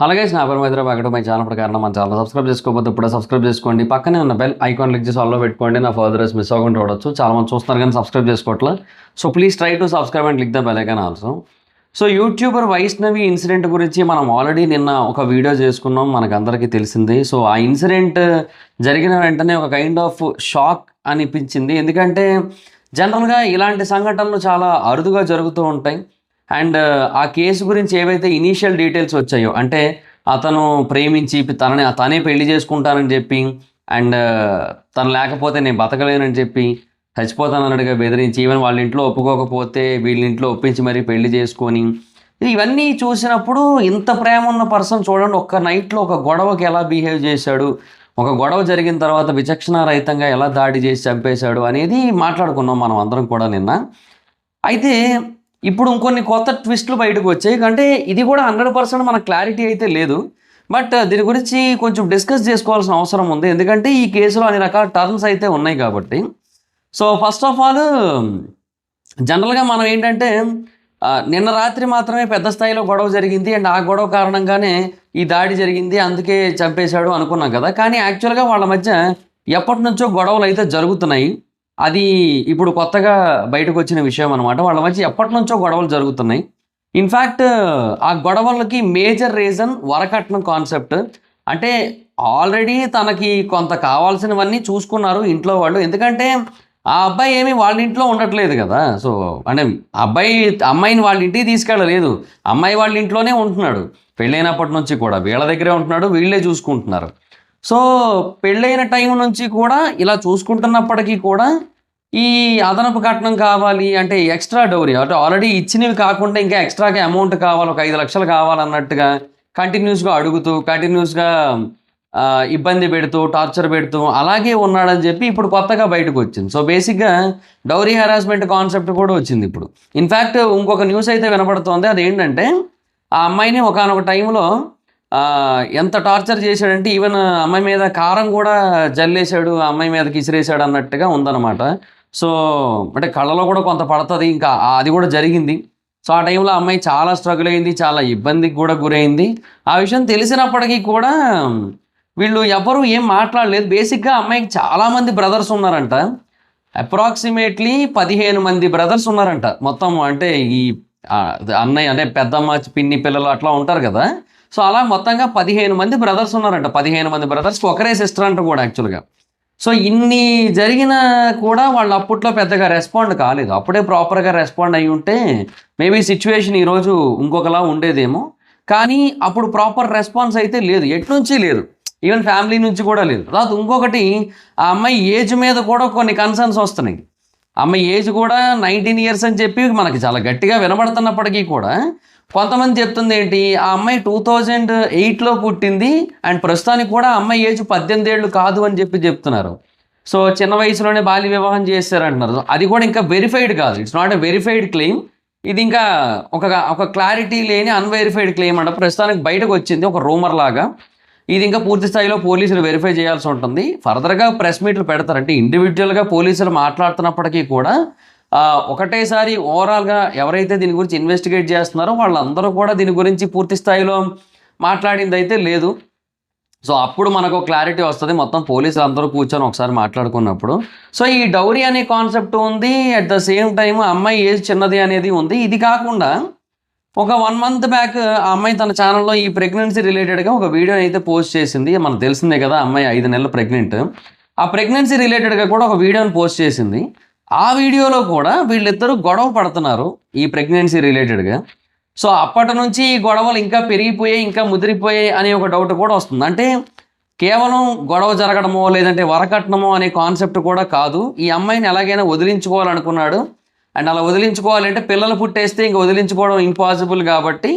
అలాగే నా పేరు హైదరాబాద్ మై ఛానల్ ప్రకారం మన ఛానల్ సబ్స్క్రైబ్ చేసుకోకపోతే ఇప్పుడు సబ్స్క్రైబ్ చేసుకోండి. పక్కనే ఉన్న బెల్ ఐకాన్ క్లిక్ చేసి ఆల్లో పెట్టుకోండి. నా ఫర్దర్స్ మిస్ అవ్వకుండా చూడొచ్చు. చాలా మంది చూస్తున్నారు కానీ సబ్స్క్రైబ్ చేసుకోవట్లే. So please try to subscribe and click the bell icon also. So YouTuber Vaishnavi incident గురించి మనం ఆల్రెడీ నిన్న ఒక వీడియో చేసుకున్నాం, మనకందరికీ తెలిసింది. సో ఆ ఇన్సిడెంట్ జరిగిన వెంటనే ఒక కైండ్ ఆఫ్ షాక్ అనిపించింది. ఎందుకంటే జనరల్గా ఇలాంటి సంఘటనలు చాలా అరుదుగా జరుగుతూ ఉంటాయి. అండ్ ఆ కేసు గురించి ఏవైతే ఇనీషియల్ డీటెయిల్స్ వచ్చాయో, అంటే అతను ప్రేమించి తనే పెళ్లి చేసుకుంటానని చెప్పి, అండ్ తను లేకపోతే నేను బతకలేనని చెప్పి చచ్చిపోతానన్నట్టుగా బెదిరించి, ఈవెన్ వాళ్ళ ఇంట్లో ఒప్పుకోకపోతే వీళ్ళ ఇంట్లో ఒప్పించి మరీ పెళ్లి చేసుకొని, ఇవన్నీ చూసినప్పుడు ఇంత ప్రేమ ఉన్న పర్సన్ చూడండి ఒక్క నైట్లో ఒక గొడవకి ఎలా బిహేవ్ చేశాడు, ఒక గొడవ జరిగిన తర్వాత విచక్షణారహితంగా ఎలా దాడి చేసి చంపేశాడు అనేది మాట్లాడుకున్నాం మనం అందరం కూడా నిన్న. అయితే ఇప్పుడు ఇంకొన్ని కొత్త ట్విస్టులు బయటకు వచ్చాయి. అంటే ఇది కూడా 100% మనకు క్లారిటీ అయితే లేదు. బట్ దీని గురించి కొంచెం డిస్కస్ చేసుకోవాల్సిన అవసరం ఉంది. ఎందుకంటే ఈ కేసులో అన్ని రకాల టర్న్స్ అయితే ఉన్నాయి కాబట్టి. సో ఫస్ట్ ఆఫ్ ఆల్ జనరల్గా మనం ఏంటంటే నిన్న రాత్రి మాత్రమే పెద్ద స్థాయిలో గొడవ జరిగింది అండ్ ఆ గొడవ కారణంగానే ఈ దాడి జరిగింది, అందుకే చంపేశాడు అనుకున్నాం కదా. కానీ యాక్చువల్గా వాళ్ళ మధ్య ఎప్పటి నుంచో గొడవలు అయితే జరుగుతున్నాయి. అది ఇప్పుడు కొత్తగా బయటకు వచ్చిన విషయం అనమాట. వాళ్ళ మధ్య ఎప్పటి నుంచో గొడవలు జరుగుతున్నాయి. ఇన్ఫ్యాక్ట్ ఆ గొడవలకి మేజర్ రీజన్ వరకట్నం కాన్సెప్ట్. అంటే ఆల్రెడీ తనకి కొంత కావాల్సినవన్నీ చూసుకున్నారు ఇంట్లో వాళ్ళు. ఎందుకంటే ఆ అబ్బాయి ఏమీ వాళ్ళ ఇంట్లో ఉండట్లేదు కదా. సో అంటే అమ్మాయిని వాళ్ళ ఇంటికి తీసుకెళ్ళలేదు, అమ్మాయి వాళ్ళ ఇంట్లోనే ఉంటున్నాడు పెళ్ళైనప్పటి నుంచి కూడా. వీళ్ళ దగ్గరే ఉంటున్నాడు, వీళ్ళే చూసుకుంటున్నారు. సో పెళ్ళైన టైం నుంచి కూడా ఇలా చూసుకుంటున్నప్పటికీ కూడా ఈ అదనపు కట్నం కావాలి అంటే ఎక్స్ట్రా డౌరీ, అంటే ఆల్రెడీ ఇచ్చినవి కాకుండా ఇంకా ఎక్స్ట్రాగా అమౌంట్ కావాలి, ఒక 5 లక్షలు కావాలన్నట్టుగా కంటిన్యూస్గా అడుగుతూ, కంటిన్యూస్గా ఇబ్బంది పెడుతూ, టార్చర్ పెడుతూ అలాగే ఉన్నాడని చెప్పి ఇప్పుడు కొత్తగా బయటకు వచ్చింది. సో బేసిక్గా డౌరీ హెరాస్మెంట్ కాన్సెప్ట్ కూడా వచ్చింది ఇప్పుడు. ఇన్ఫ్యాక్ట్ ఇంకొక న్యూస్ అయితే వినపడుతోంది. అదేంటంటే ఆ అమ్మాయిని ఒకానొక టైంలో ఎంత టార్చర్ చేశాడంటే ఈవెన్ అమ్మాయి మీద కారం కూడా జల్లేశాడు, ఆ అమ్మాయి మీదకి ఇసిరేసాడు అన్నట్టుగా ఉందన్నమాట. సో అంటే కళ్ళలో కూడా కొంత పడుతుంది, ఇంకా అది కూడా జరిగింది. సో ఆ టైంలో అమ్మాయి చాలా స్ట్రగుల్ అయింది, చాలా ఇబ్బందికి కూడా గురైంది. ఆ విషయం తెలిసినప్పటికీ కూడా వీళ్ళు ఎవరు ఏం మాట్లాడలేదు. బేసిక్గా అమ్మాయికి చాలామంది బ్రదర్స్ ఉన్నారంట. అప్రాక్సిమేట్లీ 15 మంది బ్రదర్స్ ఉన్నారంట మొత్తం. అంటే ఈ అన్నయ్య అంటే పెద్దమ్మ పిన్ని పిల్లలు అట్లా ఉంటారు కదా. సో అలా మొత్తంగా 15 మంది బ్రదర్స్ ఉన్నారంట. 15 మంది బ్రదర్స్కి ఒకరే సిస్టర్ అంట కూడా యాక్చువల్గా. సో ఇన్ని జరిగినా కూడా వాళ్ళు అప్పట్లో పెద్దగా రెస్పాండ్ కాలేదు. అప్పుడే ప్రాపర్గా రెస్పాండ్ అయ్యి ఉంటే మేబీ సిచ్యువేషన్ ఈరోజు ఇంకొకలా ఉండేదేమో. కానీ అప్పుడు ప్రాపర్ రెస్పాన్స్ అయితే లేదు, ఎట్నుంచి లేదు, ఈవెన్ ఫ్యామిలీ నుంచి కూడా లేదు. తర్వాత ఇంకొకటి, ఆ అమ్మాయి ఏజ్ మీద కూడా కొన్ని కన్సర్న్స్ వస్తున్నాయి. అమ్మాయి ఏజ్ కూడా 19 ఇయర్స్ అని చెప్పి మనకి చాలా గట్టిగా వినబడుతున్నప్పటికీ కూడా కొంతమంది చెప్తుంది ఏంటి, ఆ అమ్మాయి 2008లో పుట్టింది అండ్ ప్రస్తుతానికి కూడా అమ్మాయి ఏజ్ 18 ఏళ్ళు కాదు అని చెప్పి చెప్తున్నారు. సో చిన్న వయసులోనే బాల్య వివాహం చేశారంటున్నారు. అది కూడా ఇంకా వెరిఫైడ్ కాదు, it's not a verified claim. ఇది ఇంకా ఒక క్లారిటీ లేని అన్వెరిఫైడ్ క్లెయిమ్ అంట. ప్రస్తుతానికి బయటకు వచ్చింది ఒక రూమర్ లాగా. ఇది ఇంకా పూర్తి స్థాయిలో పోలీసులు వెరిఫై చేయాల్సి ఉంటుంది. ఫర్దర్గా ప్రెస్ మీట్లు పెడతారంటే ఇండివిజువల్గా పోలీసులు మాట్లాడుతున్నప్పటికీ కూడా ఒకటేసారి ఓవరాల్గా ఎవరైతే దీని గురించి ఇన్వెస్టిగేట్ చేస్తున్నారో వాళ్ళందరూ కూడా దీని గురించి పూర్తి స్థాయిలో మాట్లాడింది అయితే లేదు. సో అప్పుడు మనకు క్లారిటీ వస్తుంది మొత్తం పోలీసులు అందరూ కూర్చొని ఒకసారి మాట్లాడుకున్నప్పుడు. సో ఈ డౌరీ అనే కాన్సెప్ట్ ఉంది, అట్ ద సేమ్ టైం అమ్మాయి ఏజ్ చిన్నది అనేది ఉంది. ఇది కాకుండా ఒక 1 మంత్ బ్యాక్ ఆ అమ్మాయి తన ఛానల్లో ఈ ప్రెగ్నెన్సీ రిలేటెడ్గా ఒక వీడియో అయితే పోస్ట్ చేసింది. మనకు తెలిసిందే కదా, అమ్మాయి 5 నెలలు ప్రెగ్నెంట్. ఆ ప్రెగ్నెన్సీ రిలేటెడ్గా కూడా ఒక వీడియోని పోస్ట్ చేసింది. ఆ వీడియోలో కూడా వీళ్ళిద్దరూ గొడవ పడుతున్నారు ఈ ప్రెగ్నెన్సీ రిలేటెడ్గా. సో అప్పటి నుంచి ఈ గొడవలు ఇంకా పెరిగిపోయాయి, ఇంకా ముదిరిపోయాయి అనే ఒక డౌట్ కూడా వస్తుంది. అంటే కేవలం గొడవ జరగడమో లేదంటే వరకట్నమో అనే కాన్సెప్ట్ కూడా కాదు. ఈ అమ్మాయిని ఎలాగైనా వదిలించుకోవాలనుకున్నాడు. అండ్ అలా వదిలించుకోవాలంటే పిల్లలు పుట్టేస్తే ఇంకా వదిలించుకోవడం ఇంపాసిబుల్ కాబట్టి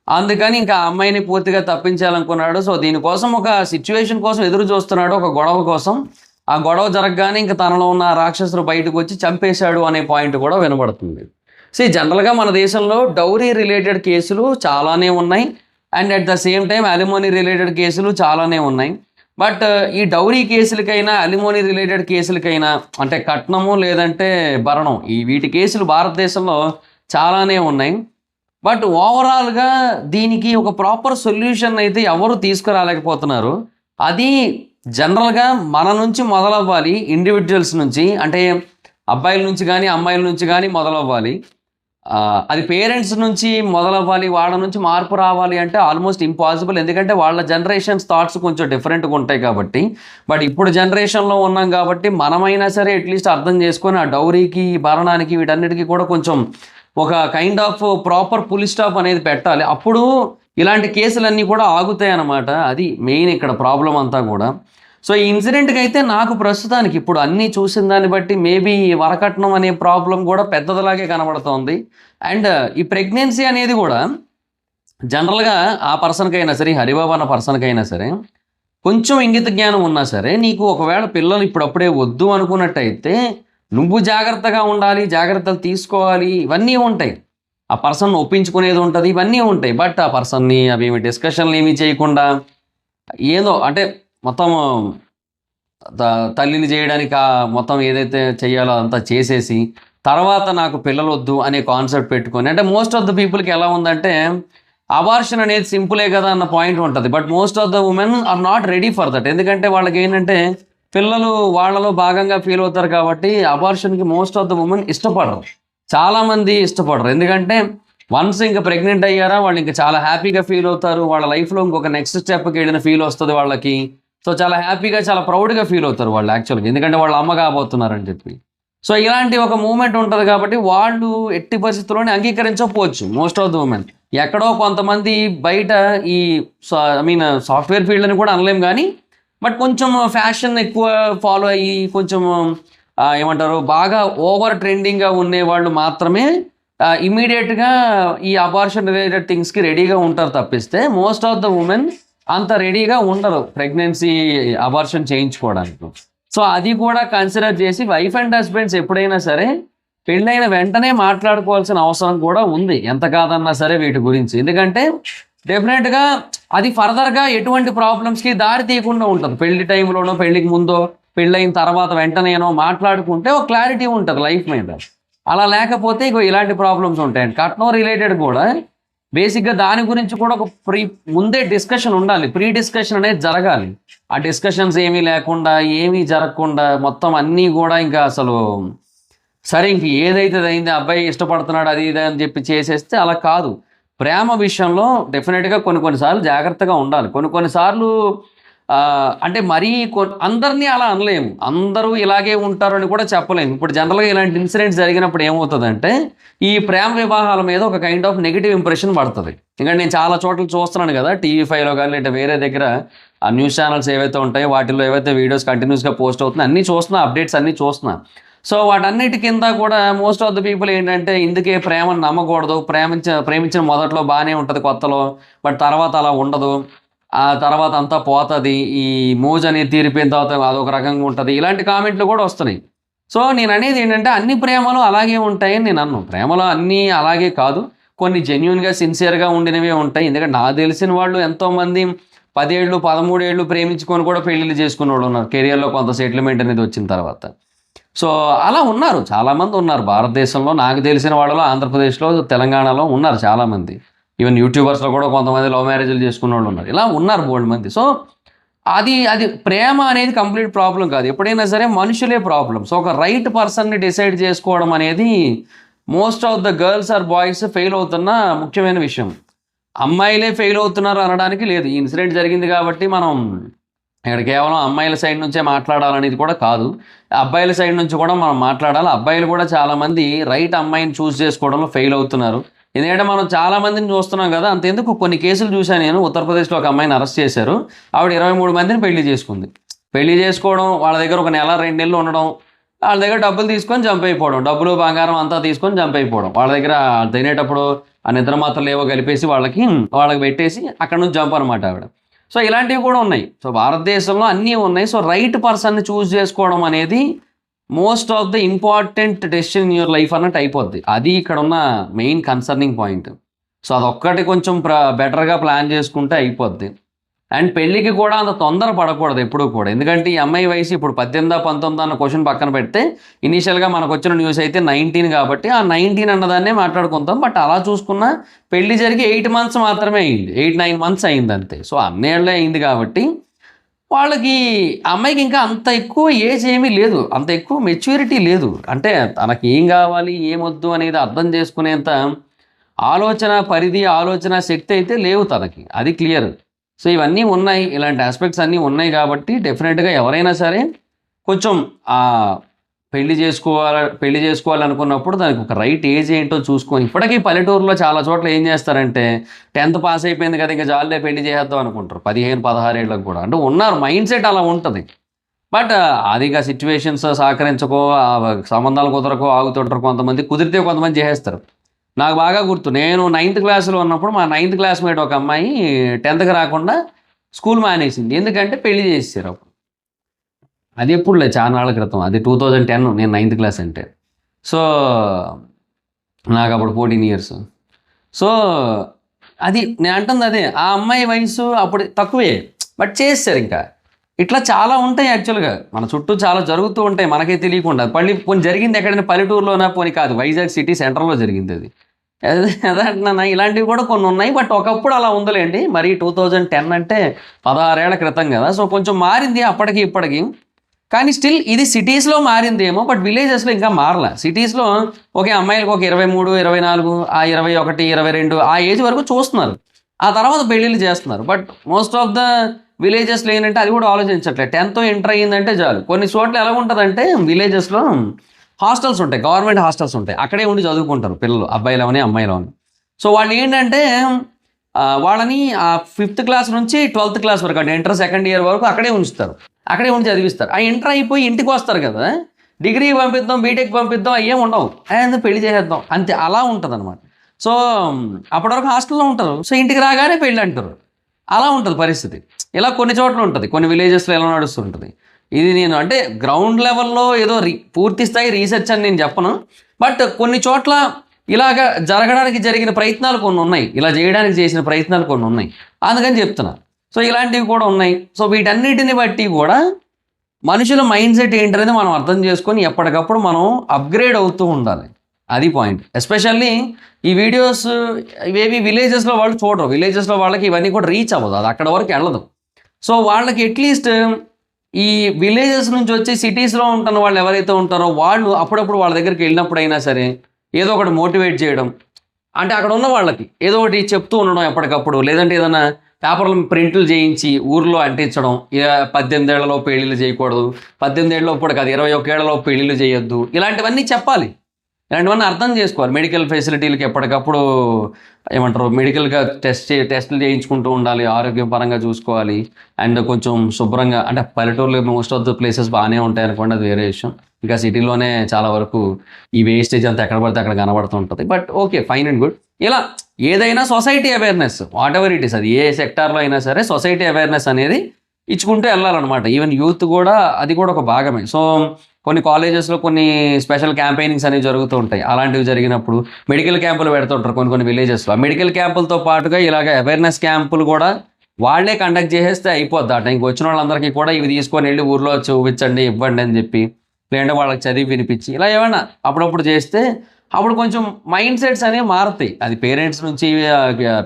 అందుకని ఇంకా ఆ అమ్మాయిని పూర్తిగా తప్పించాలనుకున్నాడు. సో దీనికోసం ఒక సిచ్యువేషన్ కోసం ఎదురు చూస్తున్నాడు, ఒక గొడవ కోసం. ఆ గొడవ జరగగానే ఇంకా తనలో ఉన్న రాక్షసులు బయటకు వచ్చి చంపేశాడు అనే పాయింట్ కూడా వినబడుతుంది. సో జనరల్గా మన దేశంలో డౌరీ రిలేటెడ్ కేసులు చాలానే ఉన్నాయి and at the same time alimony related కేసులు చాలానే ఉన్నాయి. బట్ ఈ డౌరీ కేసులకైనా అలిమోనీ రిలేటెడ్ కేసులకైనా అంటే కట్నము లేదంటే భరణం, వీటి కేసులు భారతదేశంలో చాలానే ఉన్నాయి. బట్ ఓవరాల్‌గా దీనికి ఒక ప్రాపర్ సొల్యూషన్ అయితే ఎవరు తీసుకురాలేకపోతున్నారు. అది జనరల్‌గా మన నుంచి మొదలవ్వాలి. ఇండివిడ్యువల్స్ నుంచి. అంటే అబ్బాయిల నుంచి గానీ, అమ్మాయిల నుంచి గానీ మొదలవ్వాలి. అది పేరెంట్స్ నుంచి మొదలవ్వాలి. వాళ్ళ నుంచి మార్పు రావాలి అంటే ఆల్మోస్ట్ ఇంపాసిబుల్. ఎందుకంటే వాళ్ళ జనరేషన్స్ థాట్స్ కొంచెం డిఫరెంట్‌గా ఉంటాయి కాబట్టి. బట్ ఇప్పుడు జనరేషన్‌లో ఉన్నాం కాబట్టి మనమైనా సరే అట్‌లీస్ట్ అర్థం చేసుకొని ఆ డౌరీకి, భరణానికి వీటన్నిటికి కూడా కొంచెం ఒక kind of proper full stop అనేది పెట్టాలి. అప్పుడు ఇలాంటి కేసులన్నీ కూడా ఆగుతాయన్నమాట. అది మెయిన్ ఇక్కడ ప్రాబ్లమ్ అంతా కూడా. సో, ఈ ఇన్సిడెంట్‌కైతే నాకు ప్రస్తుతానికి ఇప్పుడు అన్నీ చూసిన దాన్ని బట్టి మేబీ ఈ వరకట్నం అనే ప్రాబ్లమ్ కూడా పెద్దదిలాగే కనబడుతోంది. అండ్ ఈ ప్రెగ్నెన్సీ అనేది కూడా జనరల్‌గా ఆ పర్సన్‌కైనా సరే, హరిబాబు అన్న పర్సన్‌కైనా సరే, కొంచెం ఇంగిత జ్ఞానం ఉన్నా సరే, నీకు ఒకవేళ పిల్లలు ఇప్పుడప్పుడే వద్దు అనుకున్నట్టయితే, నువ్వు జాగ్రత్తగా ఉండాలి, జాగ్రత్తలు తీసుకోవాలి, ఇవన్నీ ఉంటాయి. ఆ పర్సన్‌ని ఒప్పించుకునేది ఉంటది, ఇవన్నీ ఉంటాయి. బట్ ఆ పర్సన్‌ని అవేమి డిస్కషన్‌లు ఏమీ చేయకుండా, ఏదో అంటే మొత్తం త తల్లిని చేయడానికి మొత్తం ఏదైతే చెయ్యాలో అదంతా చేసేసి, తర్వాత నాకు పిల్లలొద్దు అనే కాన్సెప్ట్ పెట్టుకొని అంటే మోస్ట్ ఆఫ్ ద పీపుల్‌కి ఎలా ఉందంటే, అబార్షన్ అనేది సింపులే కదా అన్న పాయింట్ ఉంటది. But most of the women are not ready for that. ఎందుకంటే వాళ్ళకేంటంటే, పిల్లలు వాళ్ళలో భాగంగా ఫీల్ అవుతారు కాబట్టి, అబార్షన్‌కి మోస్ట్ ఆఫ్ ద వుమెన్ ఇష్టపడరు. చాలామంది ఇష్టపడరు. ఎందుకంటే, వన్స్ ఇంక ప్రెగ్నెంట్ అయ్యారా, వాళ్ళు ఇంక చాలా హ్యాపీగా ఫీల్ అవుతారు. వాళ్ళ లైఫ్‌లో ఇంకొక నెక్స్ట్ స్టెప్‌కి వెళ్ళిన ఫీల్ వస్తది వాళ్ళకి. సో, చాలా హ్యాపీగా, చాలా ప్రౌడ్‌గా ఫీల్ అవుతారు వాళ్ళు యాక్చువల్‌గా. ఎందుకంటే, వాళ్ళ అమ్మ కాబోతున్నారని చెప్పి. సో, ఇలాంటి ఒక మూవ్‌మెంట్ ఉంటది కాబట్టి, వాళ్ళు ఎట్టి పరిస్థితుల్లోనే అంగీకరించకపోవచ్చు మోస్ట్ ఆఫ్ ద వుమెన్. ఎక్కడో కొంతమంది బయట ఈ ఐ మీన్ సాఫ్ట్‌వేర్ ఫీల్డ్ అని కూడా అనలేం గానీ, బట్ కొంచెం ఫ్యాషన్ ఎక్కువ ఫాలో అయ్యి, కొంచెం ఏమంటారు బాగా ఓవర్ ట్రెండింగ్‌గా ఉండేవాళ్ళు మాత్రమే ఇమ్మీడియేట్‌గా ఈ అబార్షన్ రిలేటెడ్ థింగ్స్‌కి రెడీగా ఉంటారు తప్పిస్తే, మోస్ట్ ఆఫ్ ద వుమెన్ అంత రెడీగా ఉండరు ప్రెగ్నెన్సీ అబార్షన్ చేయించుకోవడానికి. సో, అది కూడా కన్సిడర్ చేసి వైఫ్ అండ్ హస్బెండ్స్ ఎప్పుడైనా సరే పెళ్ళైన వెంటనే మాట్లాడుకోవాల్సిన అవసరం కూడా ఉంది. ఎంత కాదన్నా సరే వీటి గురించి. ఎందుకంటే డెఫినెట్‌గా అది ఫర్దర్‌గా ఎటువంటి ప్రాబ్లమ్స్‌కి దారి తీయకుండా ఉంటది. పెళ్లి టైంలోనో, పెళ్ళికి ముందో, పెళ్ళైన తర్వాత వెంటనేనో మాట్లాడుకుంటే ఒక క్లారిటీ ఉంటది లైఫ్ మీద. అలా లేకపోతే ఇగో ఇలాంటి ప్రాబ్లమ్స్ ఉంటాయండి. కట్నం రిలేటెడ్ కూడా బేసిక్‌గా దాని గురించి కూడా ఒక ముందే డిస్కషన్ ఉండాలి. ప్రీ డిస్కషన్ అనేది జరగాలి. ఆ డిస్కషన్స్ ఏమీ లేకుండా, ఏమీ జరగకుండా మొత్తం అన్నీ గూడా ఇంకా అసలు సరే ఇంక ఏదైతే అదయింది. అబ్బాయి ఇష్టపడుతున్నాడు అది ఇది అని చెప్పి చేసేస్తే అలా కాదు. ప్రేమ విషయంలో డెఫినిట్‌గా కొన్ని కొన్ని సార్లు జాగ్రత్తగా ఉండాలి. కొన్ని కొన్ని సార్లు అంటే మరీ అందరిని అలా అనలేము. అందరూ ఇలాగే ఉంటారని కూడా చెప్పలేము. ఇప్పుడు జనరల్‌గా ఇలాంటి ఇన్సిడెంట్స్ జరిగినప్పుడు ఏమవుతదంటే, ఈ ప్రేమ వివాహాల మీద ఒక కైండ్ ఆఫ్ నెగెటివ్ ఇంప్రెషన్ పడతది. ఎందుకంటే నేను చాలా చోట్ల చూస్తున్నాను గదా! టీవీ5లో గాని, లేదంటే వేరే దగ్గర ఆ న్యూస్ ఛానెల్స్ ఏవైతే ఉంటాయో వాటిల్లో ఏవైతే వీడియోస్ కంటిన్యూస్‌గా పోస్ట్ అవుతున్నాయో అన్నీ చూస్తున్నా, అప్డేట్స్ అన్నీ చూస్తున్నా. సో, వాటన్నిటి కింద కూడా మోస్ట్ ఆఫ్ ద పీపుల్ ఏంటంటే, ఇందుకే ప్రేమను నమ్మకూడదు. ప్రేమించిన మొదట్లో బానే ఉంటది కొత్తలో. బట్ తర్వాత అలా ఉండదు. ఆ తర్వాత అంతా పోతది. ఈ మోజనేది తీరిపోయిన తర్వాత అదొక రకంగా ఉంటది. ఇలాంటి కామెంట్లు కూడా వస్తున్నాయి. సో, నేననేది ఏంటంటే, అన్ని ప్రేమలు అలాగే ఉంటాయని నేననను. ప్రేమలో అన్నీ అలాగే కాదు. కొన్ని జెన్యూన్‌గా, సిన్సియర్‌గా ఉండినవే ఉంటాయి. ఎందుకంటే నాకు తెలిసిన వాళ్ళు ఎంతోమంది 10 ఏళ్ళు, 13 ఏళ్ళు ప్రేమించుకొని కూడా పెళ్ళిళ్ళు చేసుకున్నోళ్ళున్నారు. కెరియర్‌లో కొంత సెటిల్మెంట్ అనేది వచ్చిన తర్వాత. సో, అలా ఉన్నారు. చాలామంది ఉన్నారు భారతదేశంలో. నాకు తెలిసిన వాళ్ళలో ఆంధ్రప్రదేశ్‌లో, తెలంగాణలో ఉన్నారు చాలామంది. ఈవెన్ యూట్యూబర్స్‌లో కూడా కొంతమంది లవ్ మ్యారేజ్‌లు చేసుకున్నోళ్ళు ఉన్నారు. ఇలా ఉన్నారు బోలెడుమంది. సో, అది ప్రేమ అనేది కంప్లీట్ ప్రాబ్లమ్ కాదు. ఎప్పుడైనా సరే మనుషులే ప్రాబ్లమ్. సో, ఒక రైట్ పర్సన్‌ని డిసైడ్ చేసుకోవడం అనేది most of the girls or boys fail అవుతున్న ముఖ్యమైన విషయం. అమ్మాయిలే ఫెయిల్ అవుతున్నారు అనడానికి లేదు. ఈ ఇన్సిడెంట్ జరిగింది కాబట్టి మనం ఇక్కడ కేవలం అమ్మాయిల సైడ్ నుంచే మాట్లాడాలనేది కూడా కాదు. అబ్బాయిల సైడ్ నుంచి కూడా మనం మాట్లాడాలి. అబ్బాయిలు కూడా చాలామంది రైట్ అమ్మాయిని చూజ్ చేసుకోవడంలో ఫెయిల్ అవుతున్నారు. ఎందుకంటే మనం చాలామందిని చూస్తున్నాం కదా! అంతెందుకు కొన్ని కేసులు చూశాను నేను. ఉత్తరప్రదేశ్‌లో ఒక అమ్మాయిని అరెస్ట్ చేశారు. ఆవిడ 23 మందిని పెళ్లి చేసుకుంది. పెళ్లి చేసుకోవడం, వాళ్ళ దగ్గర ఒక నెల, 2 నెలలు ఉండడం, వాళ్ళ దగ్గర డబ్బులు తీసుకొని జంప్ అయిపోవడం. డబ్బులు, బంగారం అంతా తీసుకొని జంప్ అయిపోవడం. వాళ్ళ దగ్గర తినేటప్పుడు ఆ నిద్ర మాత్రలు ఏవో కలిపేసి వాళ్ళకి పెట్టేసి అక్కడి నుంచి జంప్ అనమాట ఆవిడ. సో, ఇలాంటివి కూడా ఉన్నాయి. సో, భారతదేశంలో అన్నీ ఉన్నాయి. సో, రైట్ పర్సన్‌ని చూజ్ చేసుకోవడం అనేది most of the important decision in your life అన్నట్టు అయిపోద్ది. అది ఇక్కడున్న మెయిన్ కన్సర్నింగ్ పాయింట్. సో, అదొక్కటి కొంచెం బెటర్‌గా ప్లాన్ చేసుకుంటే అయిపోద్ది. అండ్ పెళ్ళికి కూడా అంత తొందర పడకూడదు ఎప్పుడూ కూడా. ఎందుకంటే ఈ అమ్మాయి వయసు ఇప్పుడు 18, 19 అన్న క్వశ్చన్ పక్కన పెడితే ఇనీషియల్గా మనకు వచ్చిన న్యూస్ అయితే 19 కాబట్టి ఆ 19 అన్నదాన్నే మాట్లాడుకుంటాం. బట్ అలా చూసుకున్నా పెళ్లి జరిగి 8 months మాత్రమే అయింది, 8-9 months అయింది అంతే. సో అన్నేళ్ళే అయింది కాబట్టి వాళ్ళకి అమ్మాయికి ఇంకా అంత ఎక్కువ ఏజ్ ఏమీ లేదు, అంత ఎక్కువ మెచ్యూరిటీ లేదు. అంటే తనకి ఏం కావాలి ఏమొద్దు అనేది అర్థం చేసుకునేంత ఆలోచన పరిధి, ఆలోచన శక్తి అయితే లేవు తనకి, అది క్లియర్. సో ఇవన్నీ ఉన్నాయి, ఇలాంటి ఆస్పెక్ట్స్ అన్నీ ఉన్నాయి కాబట్టి డెఫినెట్గా ఎవరైనా సరే కొంచెం పెళ్లి చేసుకోవాలనుకున్నప్పుడు దానికి ఒక రైట్ ఏజ్ ఏంటో చూసుకొని, ఇప్పటికీ పల్లెటూరులో చాలా చోట్ల ఏం చేస్తారంటే 10th పాస్ అయిపోయింది కదా ఇంకా జాలీగా పెళ్లి చేద్దాం అనుకుంటారు 15-16 ఏళ్ళకు కూడా. అంటే ఉన్నారు, మైండ్ సెట్ అలా ఉంటుంది. బట్ అదిగా సిచ్యువేషన్స్ సహకరించకో, సంబంధాలు కుదరకో ఆగుతుంటారు కొంతమంది, కుదిరితే కొంతమంది చేసేస్తారు. నాకు బాగా గుర్తు, నేను 9th క్లాస్లో ఉన్నప్పుడు మా 9th క్లాస్మేట్ ఒక అమ్మాయి 10th రాకుండా స్కూల్ మానేసింది. ఎందుకంటే పెళ్లి చేసేసారు అప్పుడు. అది ఎప్పుడులే చాలా నాళ్ళ క్రితం, అది 2010, నేను 9th క్లాస్ అంటే. సో నాకు అప్పుడు 14 years. సో అది నేను అంటుంది అదే, ఆ అమ్మాయి వయసు అప్పుడు తక్కువే బట్ చేస్తారు. ఇంకా ఇట్లా చాలా ఉంటాయి యాక్చువల్గా, మన చుట్టూ చాలా జరుగుతూ ఉంటాయి మనకే తెలియకుండా. పోనీ జరిగింది ఎక్కడైనా పల్లెటూరులోనా, పోనీ కాదు వైజాగ్ సిటీ సెంటర్లో జరిగింది అది. అదే అంటున్నా, ఇలాంటివి కూడా కొన్ని ఉన్నాయి. బట్ ఒకప్పుడు అలా ఉందిలేండి. మరి 2010 అంటే 16 ఏళ్ల క్రితం కదా. సో కొంచెం మారింది అప్పటికి ఇప్పటికి. కానీ స్టిల్ ఇది సిటీస్లో మారిందేమో, బట్ విలేజెస్లో ఇంకా మారలే. సిటీస్లో ఓకే అమ్మాయిలకు ఒక 23, 24, ఆ 21, 22 ఆ ఏజ్ వరకు చూస్తున్నారు, ఆ తర్వాత పెళ్ళిళ్ళు చేస్తున్నారు. బట్ మోస్ట్ ఆఫ్ ద విలేజెస్లో ఏంటంటే అది కూడా ఆలోచించట్లేదు. 10th ఎంటర్ అయ్యిందంటే చాలు. కొన్ని చోట్ల ఎలా ఉంటుందంటే విలేజెస్లో హాస్టల్స్ ఉంటాయి, గవర్నమెంట్ హాస్టల్స్ ఉంటాయి, అక్కడే ఉండి చదువుకుంటారు పిల్లలు, అబ్బాయిలవని అమ్మాయిలవని. సో వాళ్ళు ఏంటంటే వాళ్ళని 5th క్లాస్ నుంచి 12th క్లాస్ వరకు, అంటే ఇంటర్ 2nd year వరకు అక్కడే ఉంచుతారు, అక్కడే ఉండి చదివిస్తారు. ఆ ఇంటర్ అయిపోయి ఇంటికి వస్తారు కదా, డిగ్రీ పంపిద్దాం, బీటెక్ పంపిద్దాం, అయ్యేం ఉండవు, పెళ్లి చేసేద్దాం అంతే, అలా ఉంటుంది అనమాట. సో అప్పటి వరకు హాస్టల్లో ఉంటారు, సో ఇంటికి రాగానే పెళ్ళి అంటారు, అలా ఉంటుంది పరిస్థితి. ఇలా కొన్ని చోట్ల ఉంటుంది, కొన్ని విలేజెస్లో ఎలా నడుస్తుంటుంది. ఇది నేను అంటే గ్రౌండ్ లెవెల్లో ఏదో పూర్తి స్థాయి రీసెర్చ్ అని నేను చెప్పను. బట్ కొన్ని చోట్ల ఇలాగ జరగడానికి జరిగిన ప్రయత్నాలు కొన్ని ఉన్నాయి, ఇలా చేయడానికి చేసిన ప్రయత్నాలు కొన్ని ఉన్నాయి, అందుకని చెప్తున్నా. సో ఇలాంటివి కూడా ఉన్నాయి. సో వీటన్నిటిని బట్టి కూడా మనుషుల మైండ్ సెట్ ఏంటనేది మనం అర్థం చేసుకొని ఎప్పటికప్పుడు మనం అప్గ్రేడ్ అవుతూ ఉండాలి, అది పాయింట్. ఎస్పెషల్లీ ఈ వీడియోస్ ఇవేవి విలేజెస్లో వాళ్ళు చూడరు, విలేజెస్లో వాళ్ళకి ఇవన్నీ కూడా రీచ్ అవ్వదు, అది అక్కడ వరకు వెళ్ళదు. సో వాళ్ళకి అట్లీస్ట్ ఈ విలేజెస్ నుంచి వచ్చి సిటీస్లో ఉంటున్న వాళ్ళు ఎవరైతే ఉంటారో వాళ్ళు అప్పుడప్పుడు వాళ్ళ దగ్గరికి వెళ్ళినప్పుడైనా సరే ఏదో ఒకటి మోటివేట్ చేయడం, అంటే అక్కడ ఉన్న వాళ్ళకి ఏదో ఒకటి చెప్తూ ఉండడం ఎప్పటికప్పుడు, లేదంటే ఏదైనా పేపర్లు ప్రింట్లు చేయించి ఊర్లో అంటించడం, 18 ఏళ్లలో పెళ్ళిళ్ళు చేయకూడదు, 18 ఏళ్ళలో ఇప్పుడు కాదు 21 ఏళ్లలో పెళ్ళిళ్ళు చేయొద్దు, ఇలాంటివన్నీ చెప్పాలి, ఇలాంటివన్నీ అర్థం చేసుకోవాలి. మెడికల్ ఫెసిలిటీలకి ఎప్పటికప్పుడు ఏమంటారు మెడికల్గా టెస్టులు చేయించుకుంటూ ఉండాలి, ఆరోగ్యం పరంగా చూసుకోవాలి. అండ్ కొంచెం శుభ్రంగా, అంటే పల్లెటూరులో మోస్ట్ ఆఫ్ ద ప్లేసెస్ బాగానే ఉంటాయి అనుకోండి, అది వేరే విషయం. ఇంకా సిటీలోనే చాలా వరకు ఈ వేస్టేజ్ అంతా ఎక్కడ పడితే అక్కడ కనబడుతూ ఉంటుంది. But okay, fine and good. ఇలా ఏదైనా society awareness, what ever it is, అది ఏ సెక్టార్లో అయినా సరే సొసైటీ అవేర్నెస్ అనేది ఇచ్చుకుంటూ వెళ్ళాలన్నమాట. ఈవెన్ యూత్ కూడా అది కూడా ఒక భాగమే. సో కొన్ని కాలేజెస్లో కొన్ని స్పెషల్ క్యాంపెయినింగ్స్ అనేవి జరుగుతూ ఉంటాయి. అలాంటివి జరిగినప్పుడు మెడికల్ క్యాంపులు పెడుతుంటారు కొన్ని విలేజెస్లో. మెడికల్ క్యాంపులతో పాటుగా ఇలాగ అవేర్నెస్ క్యాంపులు కూడా వాళ్ళే కండక్ట్ చేసేస్తే అయిపోద్ది. ఆ టైంకి వచ్చిన వాళ్ళందరికీ కూడా ఇవి తీసుకొని వెళ్ళి ఊర్లో చూపించండి, ఇవ్వండి అని చెప్పి, లేదంటే వాళ్ళకి చదివి వినిపించి ఇలా ఏమైనా అప్పుడప్పుడు చేస్తే అప్పుడు కొంచెం మైండ్ సెట్స్ అనేవి మారుతాయి. అది పేరెంట్స్ నుంచి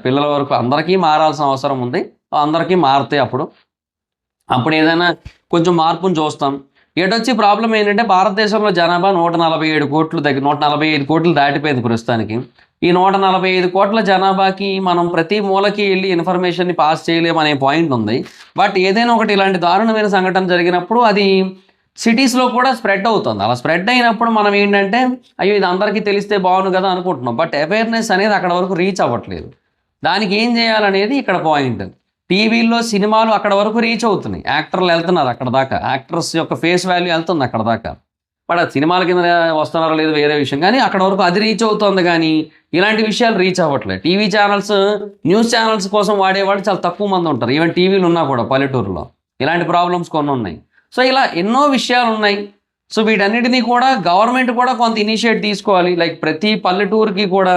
పిల్లల వరకు అందరికీ మారాల్సిన అవసరం ఉంది, అందరికీ మారుతాయి. అప్పుడు ఏదైనా కొంచెం మార్పును చూస్తాం. ఏటొచ్చి ప్రాబ్లం ఏంటంటే భారతదేశంలో జనాభా 147 కోట్లు 145 కోట్లు దాటిపోయింది ప్రస్తుతానికి. ఈ 145 కోట్ల జనాభాకి మనం ప్రతి మూలకి వెళ్ళి ఇన్ఫర్మేషన్ని పాస్ చేయలేమనే పాయింట్ ఉంది. బట్ ఏదైనా ఒకటి ఇలాంటి దారుణమైన సంఘటన జరిగినప్పుడు అది సిటీస్లో కూడా స్ప్రెడ్ అవుతుంది. అలా స్ప్రెడ్ అయినప్పుడు మనం ఏంటంటే అయ్యో ఇది అందరికీ తెలిస్తే బాగుండు కదా అనుకుంటున్నాం. బట్ అవేర్నెస్ అనేది అక్కడ వరకు రీచ్ అవ్వట్లేదు. దానికి ఏం చేయాలనేది ఇక్కడ పాయింట్. టీవీల్లో సినిమాలు అక్కడ వరకు రీచ్ అవుతున్నాయి, యాక్టర్లు వెళ్తున్నారు అక్కడ దాకా, యాక్టర్స్ యొక్క ఫేస్ వాల్యూ వెళ్తుంది అక్కడ దాకా. బట్ అది సినిమాల కింద వస్తున్నారో లేదు వేరే విషయం, కానీ అక్కడ వరకు అది రీచ్ అవుతుంది. కానీ ఇలాంటి విషయాలు రీచ్ అవ్వట్లేదు. టీవీ ఛానల్స్, న్యూస్ ఛానల్స్ కోసం వాడేవాళ్ళు చాలా తక్కువ మంది ఉంటారు. ఈవెన్ టీవీలు ఉన్నా కూడా పల్లెటూరులో ఇలాంటి ప్రాబ్లమ్స్ కొన్ని ఉన్నాయి. సో ఇలా ఎన్నో విషయాలు ఉన్నాయి. సో వీటన్నిటినీ కూడా గవర్నమెంట్ కూడా కొంత ఇనిషియేట్ తీసుకోవాలి. లైక్ ప్రతి పల్లెటూరుకి కూడా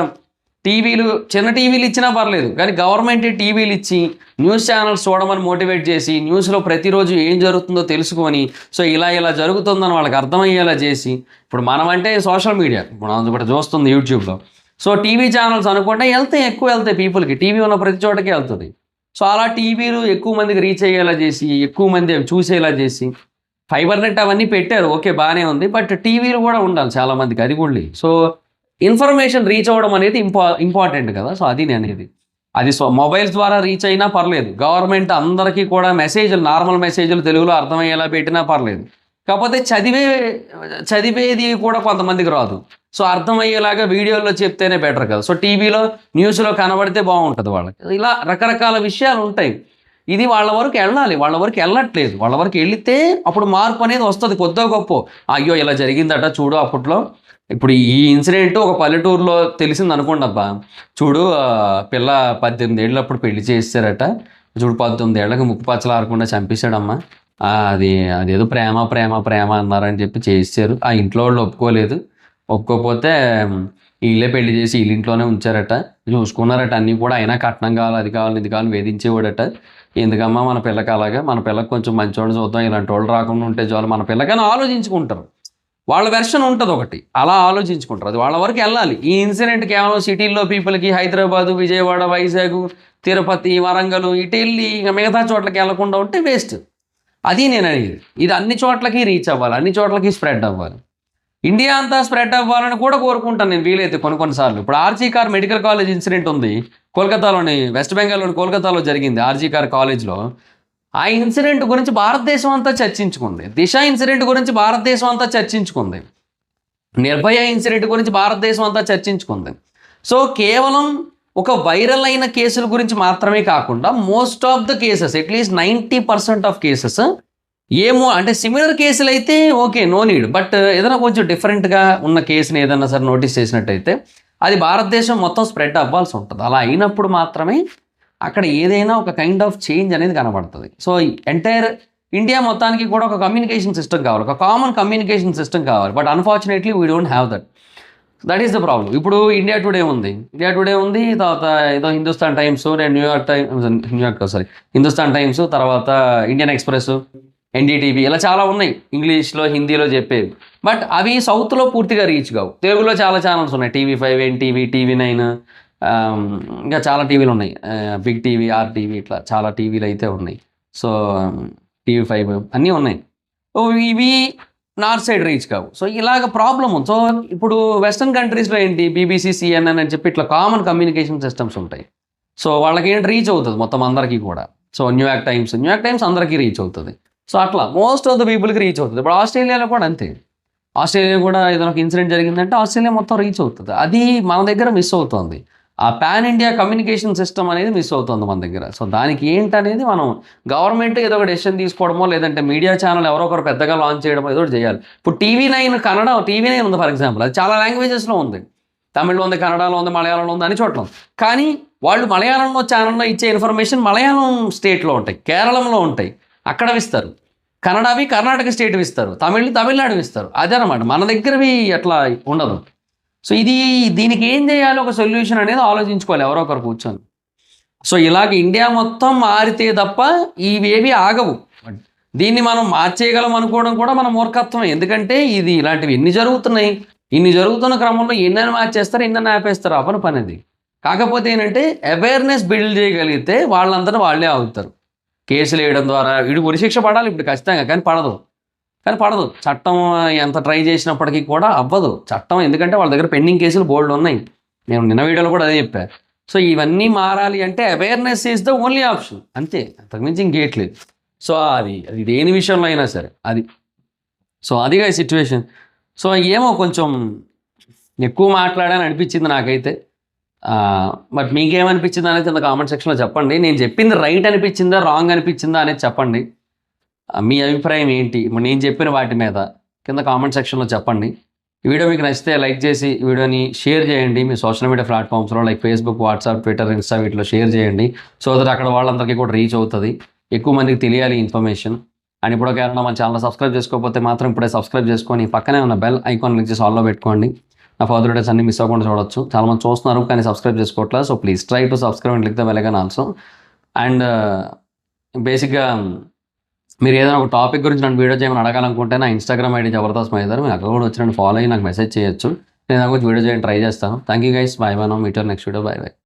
టీవీలు చిన్న టీవీలు ఇచ్చినా పర్లేదు, కానీ గవర్నమెంట్ టీవీలు ఇచ్చి న్యూస్ ఛానల్స్ చూడమని మోటివేట్ చేసి న్యూస్లో ప్రతిరోజు ఏం జరుగుతుందో తెలుసుకొని సో ఇలా జరుగుతుందని వాళ్ళకి అర్థమయ్యేలా చేసి, ఇప్పుడు మనం అంటే సోషల్ మీడియా మనం ఇప్పుడు చూస్తుంది యూట్యూబ్లో, సో టీవీ ఛానల్స్ అనుకుంటే ఎక్కువ వెళ్తాయి పీపుల్కి, టీవీ ఉన్న ప్రతి చోటకి వెళ్తుంది. సో అలా టీవీలు ఎక్కువ మందికి రీచ్ అయ్యేలా చేసి, ఎక్కువ మంది చూసేలా చేసి, ఫైబర్ నెట్ అవన్నీ పెట్టారు, ఓకే బాగానే ఉంది, బట్ టీవీలు కూడా ఉండాలి చాలామందికి, అది కూడా. సో ఇన్ఫర్మేషన్ రీచ్ అవ్వడం అనేది ఇంపార్టెంట్ కదా. సో అది అనేది అది మొబైల్స్ ద్వారా రీచ్ అయినా పర్లేదు, గవర్నమెంట్ అందరికీ కూడా మెసేజ్లు నార్మల్ మెసేజ్లు తెలుగులో అర్థమయ్యేలా పెట్టినా పర్లేదు, కాకపోతే చదివేది కూడా కొంతమందికి రాదు. సో అర్థమయ్యేలాగా వీడియోలో చెప్తేనే బెటర్ కదా. సో టీవీలో న్యూస్లో కనబడితే బాగుంటుంది వాళ్ళకి. ఇలా రకరకాల విషయాలు ఉంటాయి. ఇది వాళ్ళ వరకు వెళ్ళాలి, వాళ్ళ వరకు వెళ్ళట్లేదు. వాళ్ళ వరకు వెళితే అప్పుడు మార్పు అనేది వస్తుంది కొద్దో గొప్ప. అయ్యో ఇలా జరిగిందట చూడు అప్పట్లో, ఇప్పుడు ఈ ఇన్సిడెంట్ ఒక పల్లెటూరులో తెలిసింది అనుకోండి, అబ్బా చూడు పిల్ల 18 ఏళ్ళప్పుడు పెళ్లి చేసారట, చూడు 19 ఏళ్ళకి ముక్కు పచ్చలు ఆరకుండా చంపేశాడమ్మా, అదేదో ప్రేమ అన్నారని చెప్పి చేసారు. ఆ ఇంట్లో వాళ్ళు ఒప్పుకోకపోతే వీళ్ళే పెళ్లి చేసి వీళ్ళ ఇంట్లోనే ఉంచారట, చూసుకున్నారట అన్నీ కూడా. అయినా కట్నం కావాలి, అది కావాలి, ఇది కావాలి వేధించేవాడట. ఎందుకమ్మా మన పిల్లకి అలాగా, మన పిల్లకి కొంచెం మంచివాడిని చూద్దాం, ఇలాంటి వాళ్ళు రాకుండా ఉంటే చాలు మన పిల్లకని ఆలోచించుకుంటారు. వాళ్ళ వెర్షన్ ఉంటుంది ఒకటి, అలా ఆలోచించుకుంటారు, అది వాళ్ళ వరకు వెళ్ళాలి. ఈ ఇన్సిడెంట్ కేవలం సిటీల్లో పీపుల్కి హైదరాబాదు, విజయవాడ, వైజాగ్, తిరుపతి, వరంగల్ ఇటు వెళ్ళి ఇంకా మిగతా చోట్లకి వెళ్లకుండా ఉంటే వేస్ట్. అది నేను అనేది. ఇది అన్ని చోట్లకి రీచ్ అవ్వాలి, అన్ని చోట్లకి స్ప్రెడ్ అవ్వాలి, ఇండియా అంతా స్ప్రెడ్ అవ్వాలని కూడా కోరుకుంటాను నేను వీలైతే కొన్నిసార్లు. ఇప్పుడు RG Kar medical college incident ఉంది కోల్కతాలోని, వెస్ట్ బెంగాల్లోని కోల్కతాలో జరిగింది ఆర్జీ కార్ కాలేజ్లో. ఆ ఇన్సిడెంట్ గురించి భారతదేశం అంతా చర్చించుకుంది, దిశ ఇన్సిడెంట్ గురించి భారతదేశం అంతా చర్చించుకుంది, నిర్భయ ఇన్సిడెంట్ గురించి భారతదేశం అంతా చర్చించుకుంది. సో కేవలం ఒక వైరల్ అయిన కేసుల గురించి మాత్రమే కాకుండా most of the cases, at least 90% of cases ఏమో అంటే సిమిలర్ కేసులు అయితే ఓకే నో నీడ్, బట్ ఏదైనా కొంచెం డిఫరెంట్గా ఉన్న కేసుని ఏదైనా సరే నోటీస్ చేసినట్టయితే అది భారతదేశం మొత్తం స్ప్రెడ్ అవ్వాల్సి ఉంటుంది. అలా అయినప్పుడు మాత్రమే అక్కడ ఏదైనా ఒక కైండ్ ఆఫ్ చేంజ్ అనేది కనబడుతుంది. సో ఎంటైర్ ఇండియా మొత్తానికి కూడా ఒక కమ్యూనికేషన్ సిస్టమ్ కావాలి, ఒక కామన్ కమ్యూనికేషన్ సిస్టమ్ కావాలి. But unfortunately we don't have that is the problem. ఇప్పుడు ఇండియా టుడే ఉంది, తర్వాత ఏదో హిందుస్థాన్ టైమ్స్, హిందుస్థాన్ టైమ్స్, తర్వాత ఇండియన్ ఎక్స్ప్రెస్, ఎన్డీటీవీ, ఇలా చాలా ఉన్నాయి ఇంగ్లీష్లో హిందీలో చెప్పేవి. బట్ అవి సౌత్లో పూర్తిగా రీచ్ కావు. తెలుగులో చాలా ఛానల్స్ ఉన్నాయి, TV5, ఎన్టీవీ, TV9, ఇంకా చాలా టీవీలు ఉన్నాయి, బిగ్ టీవీ, RTV, ఇట్లా చాలా టీవీలు అయితే ఉన్నాయి. సో TV5 అన్నీ ఉన్నాయి. సో ఇవి నార్త్ సైడ్ రీచ్ కావు. సో ఇలాగ ప్రాబ్లమ్. సో ఇప్పుడు వెస్ట్రన్ కంట్రీస్లో ఏంటి, BBC, CNN అని చెప్పి ఇట్లా కామన్ కమ్యూనికేషన్ సిస్టమ్స్ ఉంటాయి. సో వాళ్ళకి ఏంటి రీచ్ అవుతుంది మొత్తం అందరికీ కూడా. సో న్యూయార్క్ టైమ్స్ అందరికీ రీచ్ అవుతుంది. సో అట్లా మోస్ట్ ఆఫ్ ద పీపుల్కి రీచ్ అవుతుంది. ఇప్పుడు ఆస్ట్రేలియాలో కూడా అంతే, ఆస్ట్రేలియా కూడా ఏదైనా ఒక ఇన్సిడెంట్ జరిగిందంటే ఆస్ట్రేలియా మొత్తం రీచ్ అవుతుంది. అది మన దగ్గర మిస్ అవుతుంది. ఆ పాన్ ఇండియా కమ్యూనికేషన్ సిస్టమ్ అనేది మిస్ అవుతుంది మన దగ్గర. సో దానికి ఏంటనేది మనం గవర్నమెంట్ ఏదో ఒక డెసిషన్ తీసుకోవడమో, లేదంటే మీడియా ఛానల్ ఎవరో ఒకరు పెద్దగా లాంచ్ చేయడమో ఏదో ఒకటి చేయాలి. ఇప్పుడు TV9 కన్నడ, TV9 ఉంది ఫర్ ఎగ్జాంపుల్, అది చాలా లాంగ్వేజెస్లో ఉంది, తమిళ్లో ఉంది, కన్నడలో ఉంది, మలయాళంలో ఉంది, అన్ని చోట్ల ఉంది. కానీ వాళ్ళు మలయాళంలో ఛానల్లో ఇచ్చే ఇన్ఫర్మేషన్ మలయాళం స్టేట్లో ఉంటాయి, కేరళంలో ఉంటాయి, అక్కడ ఇస్తారు. కన్నడవి కర్ణాటక స్టేట్ ఇస్తారు, తమిళనాడు ఇస్తారు. అదనమాట, మన దగ్గరవి అట్లా ఉండదు. సో దీనికి ఏం చేయాలి, ఒక సొల్యూషన్ అనేది ఆలోచించుకోవాలి ఎవరో ఒకరు కూర్చొని. సో ఇలాగ ఇండియా మొత్తం మారితే తప్ప ఇవేవి ఆగవు. దీన్ని మనం మార్చేయగలం అనుకోవడం కూడా మన మూర్ఖత్వమే. ఎందుకంటే ఇలాంటివి ఎన్ని జరుగుతున్నాయి, ఇన్ని జరుగుతున్న క్రమంలో ఎన్నైనా మార్చేస్తారు, ఎన్నైనా ఆపేస్తారు, అపని పని అది. కాకపోతే ఏంటంటే అవేర్నెస్ బిల్డ్ చేయగలిగితే వాళ్ళందరూ వాళ్ళే ఆగుతారు. కేసులు వేయడం ద్వారా వీడు ఉరిశిక్ష పడాలి ఇప్పుడు ఖచ్చితంగా, కానీ పడదు. చట్టం ఎంత ట్రై చేసినప్పటికీ కూడా అవ్వదు చట్టం, ఎందుకంటే వాళ్ళ దగ్గర పెండింగ్ కేసులు బోల్డ్ ఉన్నాయి. నేను నిన్న వీడియోలో కూడా అదే చెప్పాను. సో ఇవన్నీ మారాలి అంటే awareness is the only option, అంతే, అంతకుమించి ఇంకేట్లేదు. సో అది దేని విషయంలో అయినా సరే అది. సో అదిగా ఈ సిచ్యువేషన్. సో ఏమో కొంచెం ఎక్కువ మాట్లాడాలని అనిపించింది నాకైతే. బట్ మీకేమనిపించింది అనేది కింద కామెంట్ సెక్షన్లో చెప్పండి. నేను చెప్పింది రైట్ అనిపించిందా, రాంగ్ అనిపించిందా అనేది చెప్పండి. మీ అభిప్రాయం ఏంటి నేను చెప్పిన వాటి మీద కింద కామెంట్ సెక్షన్లో చెప్పండి. ఈ వీడియో మీకు నచ్చితే లైక్ చేసి ఈ వీడియోని షేర్ చేయండి. మీ సోషల్ మీడియా ప్లాట్ఫామ్స్లో like Facebook, WhatsApp, Twitter, Insta వీటిలో షేర్ చేయండి. సో దట్ అక్కడ వాళ్ళందరికీ కూడా రీచ్ అవుతుంది, ఎక్కువ మందికి తెలియాలి ఇన్ఫర్మేషన్. అండ్ ఇప్పుడు మన ఛానల్ సబ్స్క్రైబ్ చేసుకోకపోతే మాత్రం ఇప్పుడే సబ్స్క్రైబ్ చేసుకొని పక్కనే ఉన్న బెల్ ఐకాన్ క్లిక్ చేసి ఆల్లో పెట్టుకోండి. నా ఫర్దర్ డేస్ అన్ని మిస్ అవ్వకుండా చూడొచ్చు. చాలామంది చూస్తున్నారు కానీ సబ్స్క్రైబ్ చేసుకోవట్లేదు. So please try to subscribe and click the bell icon also. And బేసిక్గా మీరు ఏదైనా ఒక టాపిక్ గురించి నన్ను వీడియో చేయమని అడగాలనుకుంటే నా ఇన్స్టాగ్రామ్ ఐడి జబర్దస్త్ మైదర్, మీరు అక్కడ కూడా వచ్చి నన్ను ఫాలో అయ్యి నాకు మెసేజ్ చేయొచ్చు. నేను దాని గురించి వీడియో చేయడానికి ట్రై చేస్తాను. Thank you guys, by by now, meet your next video, by by.